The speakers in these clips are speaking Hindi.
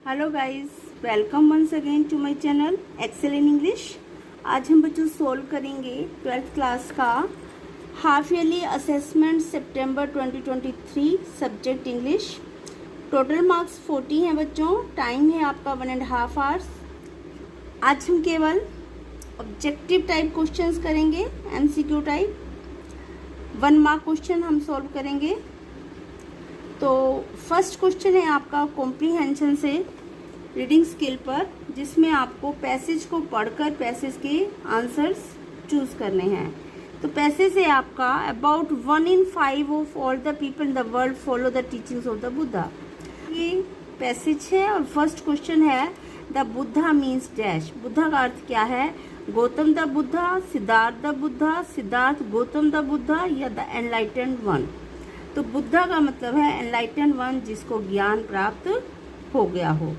Hello guys, welcome once again to my channel excel in English. आज हम बच्चों सोल्व करेंगे 12th क्लास का हाफ ईयरली असेसमेंट सितंबर 2023 सब्जेक्ट इंग्लिश। टोटल मार्क्स 40 हैं बच्चों। टाइम है आपका 1.5 आवर्स। आज हम केवल ऑब्जेक्टिव टाइप क्वेश्चंस करेंगे, MCQ टाइप। 1 मार्क क्वेश्चन हम सोल्व करेंगे। तो फर्स्ट क्वेश्चन है आपका कॉम्प्रीहेंशन से रीडिंग स्किल पर, जिसमें आपको पैसेज को पढ़कर पैसेज के आंसर्स चूज करने हैं। तो पैसेज है आपका about 1 in 5 of all the people in the world follow the teachings of the Buddha. ये पैसेज है और फर्स्ट क्वेश्चन है the Buddha means dash. Buddha का अर्थ क्या है? Gautam the Buddha, Siddharth the Buddha, Siddharth Gautam the Buddha या द एनलाइटेंड वन। तो बुद्धा का मतलब है एनलाइटेंड वन, जिसको ज्ञान प्राप्त हो गया हो।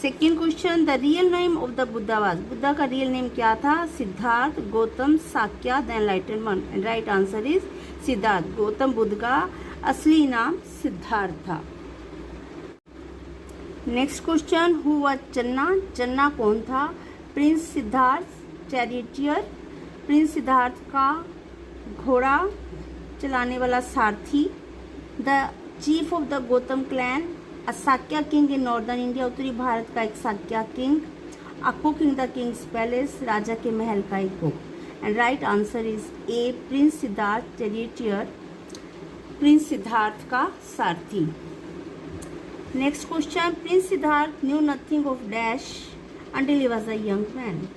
Second question the real name of the Buddha was. Buddha का रियल नेम क्या था? Siddhartha Gautam Shakya the enlightened one. And right answer is Siddhartha. Gautam Buddha का असली नाम सिद्धार्थ था। नेक्स्ट क्वेश्चन हु वाज चन्ना। चन्ना कौन था? Prince Siddhartha charioteer. Prince Siddhartha का घोड़ा चलाने वाला सारथी। The chief of the Gautam clan. A Shakya king in northern India. उत्तरी भारत का एक Shakya king. A cook in the king's palace. राजा के महल का एक cook. And right answer is A prince Siddhartha charioteer. Prince Siddhartha का सारथी। Next question prince Siddhartha knew nothing of dash until he was a young man.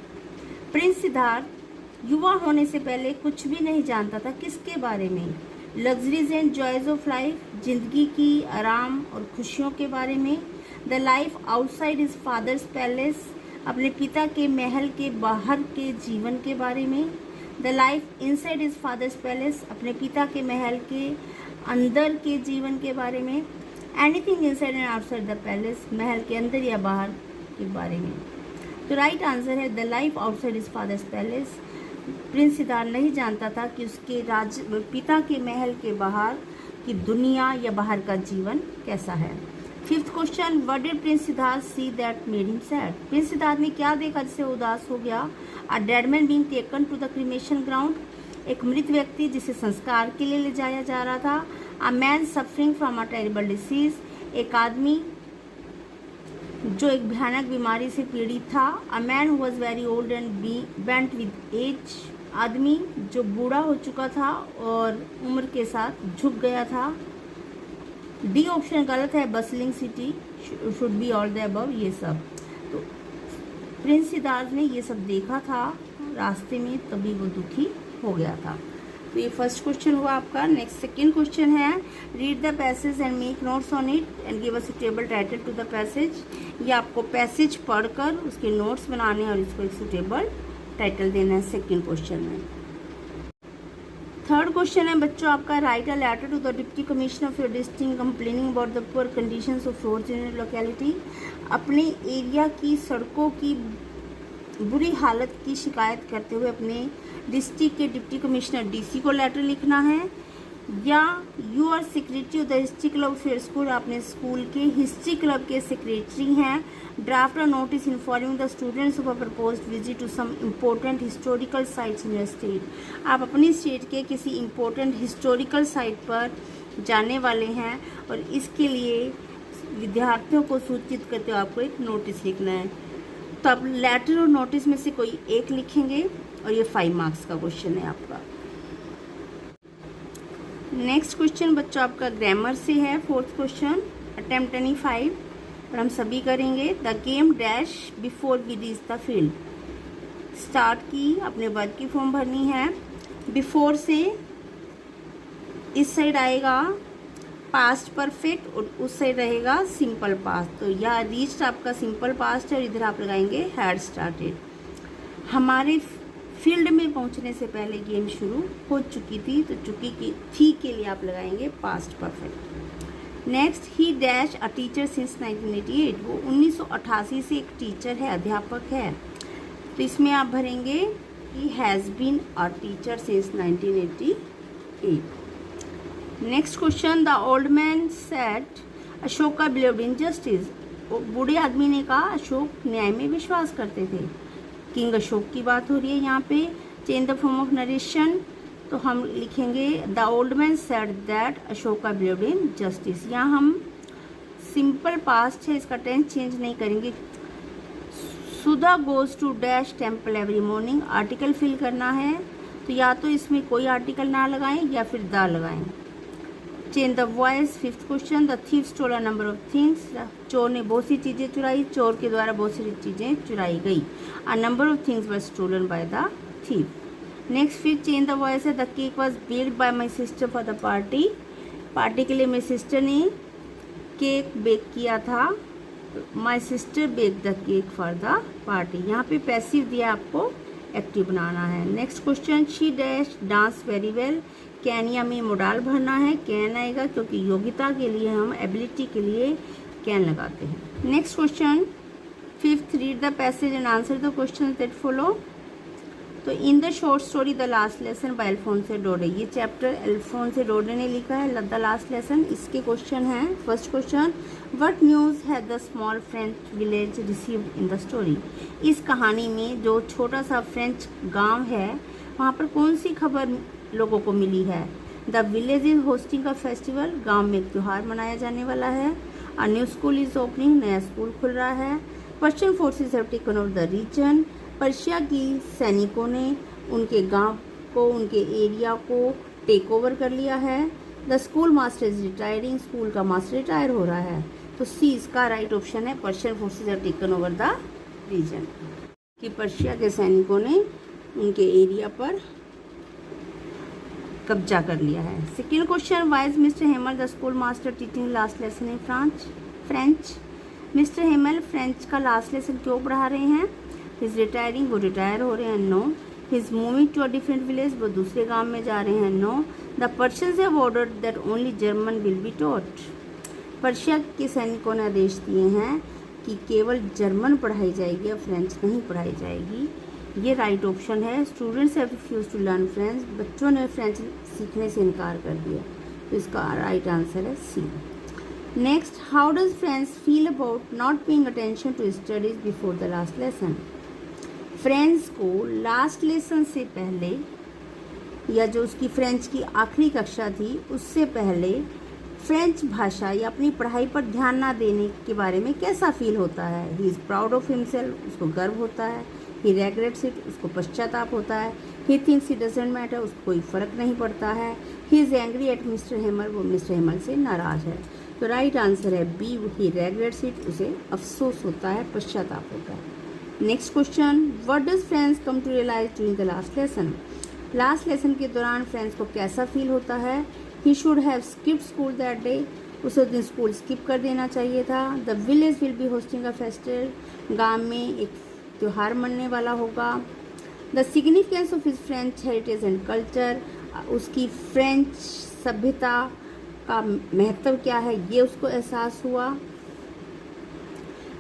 Prince Siddharth युवा होने से पहले कुछ भी नहीं जानता था। किसके बारे में? Luxuries and joys of life, जिंदगी की आराम और खुशियों के बारे में। The life outside his father's palace, अपने पिता के महल के बाहर के जीवन के बारे में। The life inside his father's palace, अपने पिता के महल के अंदर के जीवन के बारे में। Anything inside and outside the palace, महल के अंदर या बाहर के बारे में। तो राइट आंसर है the life outside his father's palace. Prince Siddharth नहीं जानता था कि उसके पिता के महल के बाहर की दुनिया या बाहर का जीवन कैसा है। Fifth question what did prince Siddhartha see that made him sad. Prince Siddhartha ने क्या देखा जिससे उदास हो गया? A dead man being taken to the cremation ground, एक मृत व्यक्ति जिसे संस्कार के लिए ले जाया जा रहा था। A man suffering from a terrible disease, एक आदमी जो एक भयानक बीमारी से पीड़ित था। A man who was very old and bent with age, आदमी जो बूढ़ा हो चुका था और उम्र के साथ झुक गया था। डी ऑप्शन गलत है, bustling city should be all the above. ये सब तो प्रिंस सिद्धार्थ ने ये सब देखा था रास्ते में, तभी वो दुखी हो गया था। तो ये फर्स्ट क्वेश्चन हुआ आपका। नेक्स्ट सेकेंड क्वेश्चन है read the passage and make notes on it and give a suitable title to the passage. ये आपको पैसेज पढ़कर उसके नोट्स बनाने और इसको एक सुटेबल टाइटल देना है सेकेंड क्वेश्चन में। थर्ड क्वेश्चन है बच्चों आपका write a letter to the deputy commissioner of your district complaining about the poor conditions of roads in your locality. अपने एरिया की सड़कों की बुरी हालत की शिकायत करते हुए अपने डिस्ट्रिक्ट के डिप्टी कमिश्नर DC को लेटर लिखना है। या you are secretary of the history club of your school, अपने स्कूल के हिस्ट्री क्लब के सेक्रेटरी हैं। Draft a notice informing the students of a proposed visit to some important historical sites in your state. आप अपनी स्टेट के किसी इम्पोर्टेंट हिस्टोरिकल साइट पर जाने वाले हैं और इसके लिए विद्यार्थियों को सूचित करते हुए आपको एक नोटिस लिखना है। तो आप लेटर और नोटिस में से कोई एक लिखेंगे और ये 5 मार्क्स का क्वेश्चन है आपका। नेक्स्ट क्वेश्चन बच्चों आपका ग्रामर से है। फोर्थ क्वेश्चन अटेम्प्ट एनी 5 और हम सभी करेंगे। The game dash before we reach the field. Start की अपने वर्ब की फॉर्म भरनी है। बिफोर से इस साइड आएगा पास्ट परफेक्ट और उस साइड रहेगा सिंपल पास्ट। तो यह रीच्ड आपका सिंपल पास्ट है और इधर आप लगाएंगे हैड स्टार्टेड। हमारे फील्ड में पहुंचने से पहले गेम शुरू हो चुकी थी, तो चुकी की थी के लिए आप लगाएंगे past perfect. Next he dash a teacher since 1988। वो 1988 से एक टीचर है, अध्यापक है। तो इसमें आप भरेंगे he has been a teacher since 1988। Next question the old man said Ashoka believed in justice. बूढ़े आदमी ने कहा अशोक न्याय में विश्वास करते थे। किंग अशोक की बात हो रही है यहाँ पे। Change the form of narration, तो हम लिखेंगे the old man said that Ashoka believed in justice. यहाँ हम सिंपल पास्ट है, इसका टेंस चेंज नहीं करेंगे। Sudha goes to dash temple every morning, article fill करना है, तो या तो इसमें कोई आर्टिकल ना लगाएं या फिर द लगाएं। Change the voice, fifth question, the thief stole a number of things, चोर ने बहुत सी चीज़ें चुराई, चोर के द्वारा बहुत सी चीज़ें चुराई गई। A number of things were stolen by the thief. Next फिर चेंज द वॉइस है, the cake was baked by my sister for the party, party के लिए मेरी सिस्टर ने केक बेक किया था। My sister bake the cake for the party, यहाँ पे पैसिव दिया, आपको एक्टिव बनाना है। Next question, she dash dance very well, can या में मोडाल भरना है, कैन आएगा क्योंकि योग्यता के लिए हम एबिलिटी के लिए कैन लगाते हैं। Next question fifth, read the passage and answer the question that follow. तो in the short story the last lesson by Alphonse Daudet, ये चैप्टर अल्फोंसे डोडे ने लिखा है, द लास्ट लेसन। इसके क्वेश्चन हैं, first question, what news had the small French village received in the story, इस कहानी में जो छोटा सा फ्रेंच गांव है वहाँ पर कौन सी खबर लोगों को मिली है। The village is hosting a festival, गांव में एक त्यौहार मनाया जाने वाला है। A new school is opening, नया स्कूल खुल रहा है। Persian forces have taken over the region, Persia की सैनिकों ने उनके गांव को, उनके एरिया को टेक ओवर कर लिया है। The school master is retiring, school का मास्टर रिटायर हो रहा है। तो सी इसका राइट ऑप्शन है, Persian forces have taken over the region, कि पर्शिया के सैनिकों ने उनके एरिया पर कब्जा कर लिया है। Second question, why is Mister Hamel the school master teaching last lesson in French, Mister Hamel French का लास्ट लेसन क्यों पढ़ा रहे हैं। हिज रिटायरिंग, वो रिटायर हो रहे हैं, no. He's moving to a different village, वो दूसरे गांव में जा रहे हैं, no. The Persians have ordered that only German will be taught, Persia के सैनिकों ने आदेश दिए हैं कि केवल जर्मन पढ़ाई जाएगी और फ्रेंच नहीं पढ़ाई जाएगी। ये राइट ऑप्शन है। Students have refuse to learn French, बच्चों ने फ्रेंच सीखने से इनकार कर दिया, तो इसका राइट आंसर है C. Next, how does French feel about not paying attention to studies before the last lesson, French को लास्ट लेसन से पहले या जो उसकी फ्रेंच की आखिरी कक्षा थी उससे पहले फ्रेंच भाषा या अपनी पढ़ाई पर ध्यान ना देने के बारे में कैसा फील होता है। He is proud of himself, उसको गर्व होता है। ही रेग्रेट्स इट, उसको पश्चाताप होता है। He thinks it doesn't matter, उसको कोई फ़र्क नहीं पड़ता है। He is angry at Mister Hamel, वो मिस्टर हेमल से नाराज़ है। तो राइट आंसर है बी, ही रेग्रेट्स इट, उसे अफसोस होता है, पश्चाताप होता है। Next question, what does French come to realise during the last lesson, last lesson के दौरान फ्रेंच को कैसा फील होता है। He should have skipped school that day, उसे दिन स्कूल स्किप कर देना चाहिए था। The village will be hosting a festival, गांव में एक त्यौहार मनने वाला होगा। The significance of his French heritage and culture, उसकी फ्रेंच सभ्यता का महत्व क्या है ये उसको एहसास हुआ।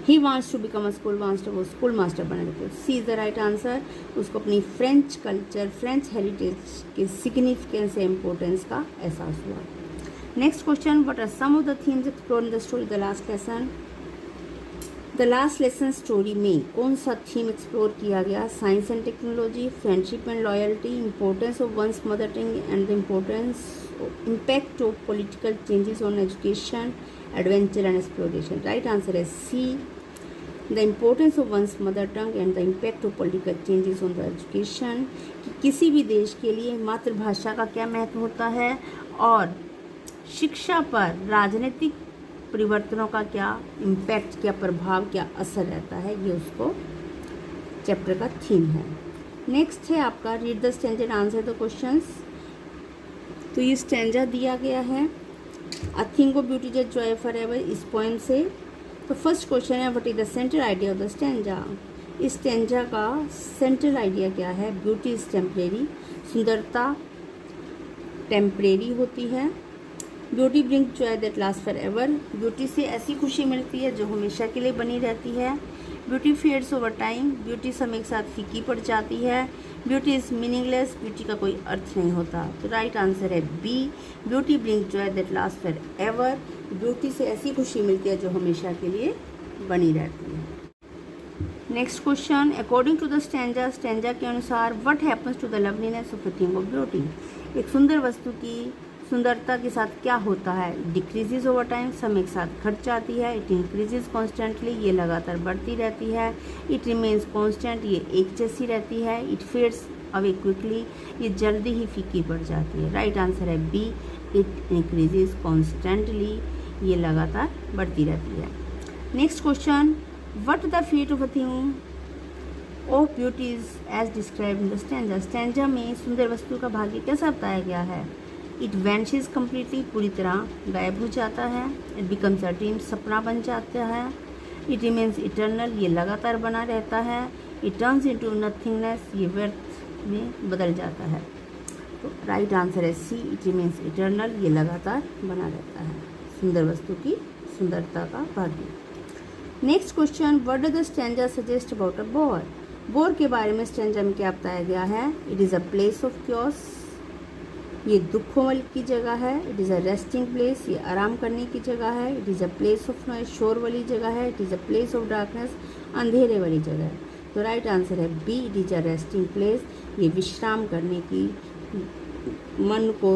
He wants to become a school master, वो स्कूल मास्टर बनने को। C is the right answer, उसको अपनी फ्रेंच कल्चर, फ्रेंच हेरिटेज के सिग्निफिकेंस या इम्पोर्टेंस का एहसास हुआ। Next question, what are some of the themes explored in the story the last lesson, the last lesson story में कौन सा थीम एक्सप्लोर किया गया। Science and technology, friendship and loyalty, importance of one's mother tongue and the importance impact of political changes on education, adventure and exploration. Right answer है C, the importance of one's mother tongue and the impact of political changes on the education, कि किसी भी देश के लिए मातृभाषा का क्या महत्व होता है और शिक्षा पर राजनीतिक परिवर्तनों का क्या इम्पैक्ट, क्या प्रभाव, क्या असर रहता है, ये उसको चैप्टर का थीम है। नेक्स्ट है आपका read the stanza and answer the questions. तो ये स्टैंजा दिया गया है, अ thing of beauty just Joy for ever, इस पोएम से। तो फर्स्ट क्वेश्चन है, what is the central idea of the stanza, इस स्टैंजा का सेंट्रल आइडिया क्या है। ब्यूटी इज टेम्परेरी, सुंदरता टेम्परेरी होती है। Beauty bring joy that last forever, beauty से ऐसी खुशी मिलती है जो हमेशा के लिए बनी रहती है। Beauty fades over time, beauty समय के साथ फीकी पड़ जाती है। ब्यूटी इज़ मीनिंगलेस, ब्यूटी का कोई अर्थ नहीं होता। तो राइट आंसर है B, beauty bring joy that last forever, beauty से ऐसी खुशी मिलती है जो हमेशा के लिए बनी रहती है। Next question, according to the stanza, stanza के अनुसार what happens to the loveliness of the thing of beauty, एक सुंदर वस्तु की सुंदरता के साथ क्या होता है। डिक्रीजेज ओवर टाइम, समय के साथ घट जाती है। इट इंक्रीजेज कॉन्स्टेंटली, ये लगातार बढ़ती रहती है। इट रिमेन्स कॉन्स्टेंट, ये एक जैसी रहती है। इट फेड्स अवे क्विकली, ये जल्दी ही फीकी पड़ जाती है। राइट आंसर है बी, इट इंक्रीजेज कॉन्स्टेंटली, ये लगातार बढ़ती रहती है। Next question, what the fate of a thing of beauty is as describe in the stanza, stanza में सुंदर वस्तु का भाग्य कैसा बताया गया है। इट वैनिशेज कम्प्लीटली, पूरी तरह गायब हो जाता है। इट बिकम्स अ ड्रीम, सपना बन जाता है। इट रिमेन्स इटर्नल, ये लगातार बना रहता है। इट टर्न्स इनटू नथिंगनेस, ये व्यर्थ में बदल जाता है। तो राइट आंसर है सी, इट रिमेन्स इटर्नल, ये लगातार बना रहता है। सुंदर वस्तु की सुंदरता का भाग्य। Next question, what does the stanza suggest about a bore, bore के बारे में स्टैंजा में क्या बताया गया है। It is a place of chaos, ये दुखों वाली की जगह है। It is a resting place, ये आराम करने की जगह है। It is a place of noise, शोर वाली जगह है। It is a place of darkness, अंधेरे वाली जगह है। तो राइट आंसर है B, it is a resting place, ये विश्राम करने की, मन को,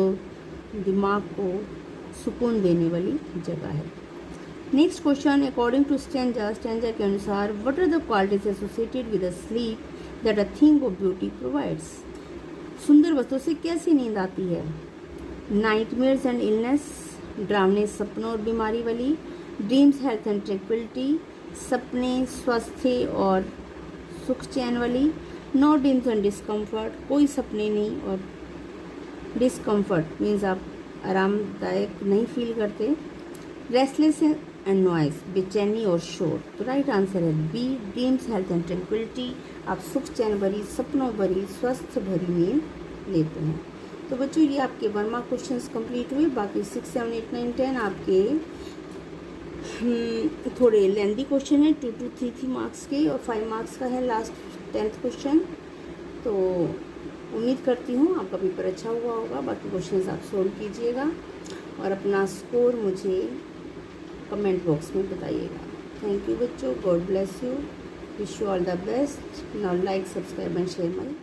दिमाग को सुकून देने वाली जगह है। Next question, according to stanza, stanza के अनुसार what are the qualities associated with a sleep that a thing of beauty provides, सुंदर वस्तु से कैसी नींद आती है। नाइटमेयर्स एंड इलनेस, डरावने सपनों और बीमारी वाली। ड्रीम्स, हेल्थ एंड ट्रैंक्विलिटी, सपने स्वास्थ्य और सुख चैन वाली। नो ड्रीम्स एंड डिस्कम्फर्ट, कोई सपने नहीं और डिस्कम्फर्ट मीन्स आप आरामदायक नहीं फील करते। रेस्टलेस एंड नॉइज, बेचैनी और शोर। तो राइट आंसर है B, dreams, health and tranquillity, आप सुख चैन भरी, सपनों भरी, स्वस्थ भरी नींद लेते हैं। तो बच्चों ये आपके 1 मार्क क्वेश्चंस कंप्लीट हुए। बाकी 6, 7, 8, 9, 10 आपके थोड़े लेंदी क्वेश्चन है, 2 to 3 मार्क्स के, और 5 मार्क्स का है लास्ट 10th क्वेश्चन। तो उम्मीद करती हूँ आपका पेपर अच्छा हुआ होगा। बाकी क्वेश्चंस आप सोल्व कीजिएगा और अपना स्कोर मुझे कमेंट बॉक्स में बताइएगा। थैंक यू बच्चों, God bless you, wish you all the best. Now like, subscribe and share my